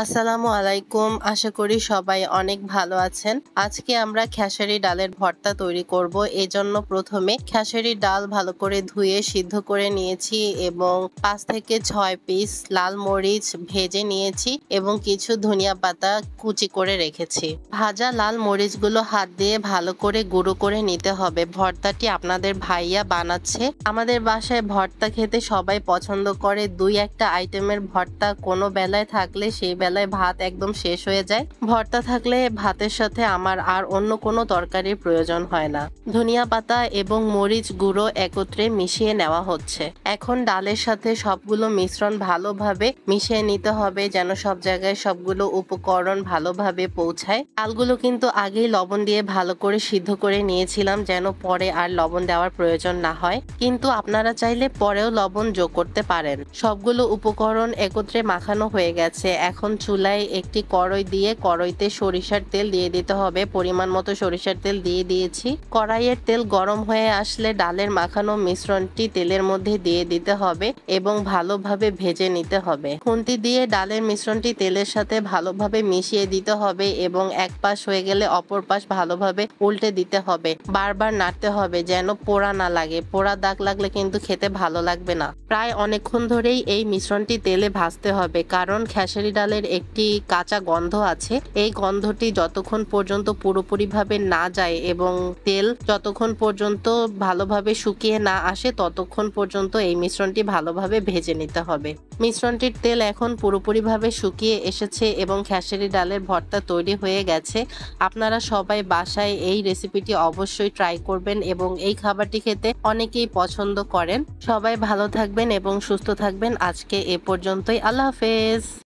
আসসালামু আলাইকুম। আশা করি সবাই অনেক ভালো আছেন। আজকে আমরা খেসারি ডালের ভর্তা তৈরি করব। এজন্য প্রথমে খেসারি ডাল ভালো করে ধুয়ে সিদ্ধ করে নিয়েছি এবং 5 থেকে 6 পিস লাল মরিচ ভেজে নিয়েছি এবং কিছু ধনিয়া পাতা কুচি করে রেখেছি। ভাজা লাল মরিচগুলো হাত দিয়ে ভালো করে গুঁড়ো করে নিতে হবে। ভর্তাটি আপনাদের ভাইয়া বানাচ্ছে। আমাদের বাসায় ভর্তা খেতে সবাই পছন্দ করে। 2-1টা আইটেমের ভর্তা কোনো বেলায় থাকলে সেই বেলায় ভাত একদম শেষ হয়ে যায়। ভর্তা থাকলে ভাতের সাথে আমার আর অন্য কোনো তরকারির প্রয়োজন হয় না। ধনিয়া পাতা এবং মরিচ গুঁড়ো একত্রে মিশিয়ে নেওয়া হচ্ছে। এখন ডালের সাথে সবগুলো মিশ্রণ ভালোভাবে মিশিয়ে নিতে হবে যেন সব জায়গায় সবগুলো উপকরণ ভালোভাবে পৌঁছায়। ডালগুলো কিন্তু আগেই লবণ দিয়ে ভালো করে সিদ্ধ করে নিয়েছিলাম যেন পরে আর লবণ দেওয়ার প্রয়োজন না হয়, কিন্তু আপনারা চাইলে পরেও লবণ যোগ করতে পারেন। সবগুলো উপকরণ একত্রে মাখানো হয়ে গেছে। এখন চুলায় একটি কড়াই দিয়ে কড়াইতে সরিষার তেল দিয়ে দিতে হবে। পরিমাণ মতো সরিষার তেল দিয়ে দিয়েছি। কড়াইয়ের তেল গরম হয়ে আসলে ডালের মাখানো মিশ্রণটি তেলের মধ্যে দিয়ে দিতে হবে এবং ভালোভাবে ভেজে নিতে হবে। খুন্তি দিয়ে ডালের মিশ্রণটি তেলের সাথে ভালোভাবে মিশিয়ে দিতে হবে এবং এক পাশ হয়ে গেলে অপর পাশ ভালোভাবে উল্টে দিতে হবে। বারবার নাড়তে হবে যেন পোড়া না লাগে। পোড়া দাগ লাগলে কিন্তু খেতে ভালো লাগবে না। প্রায় অনেকক্ষণ ধরেই এই মিশ্রণটি তেলে ভাজতে হবে, কারণ খেসারি ডালের একটি কাঁচা গন্ধ আছে। এই গন্ধটি যতক্ষণ পর্যন্ত পুরোপুরিভাবে না যায় এবং তেল যতক্ষণ পর্যন্ত ভালোভাবে শুকিয়ে না আসে ততক্ষণ পর্যন্ত এই মিশ্রণটি ভালোভাবে ভেজে নিতে হবে। মিশ্রণটির তেল এখন পুরোপুরিভাবে শুকিয়ে এসেছে এবং খেসারি ডালের ভর্তা তৈরি হয়ে গেছে। আপনারা সবাই বাসায় এই রেসিপিটি অবশ্যই ট্রাই করবেন এবং এই খাবারটি খেতে অনেকেই পছন্দ করেন। সবাই ভালো থাকবেন এবং সুস্থ থাকবেন। আজকে এ পর্যন্তই। আল্লাহ হাফেজ।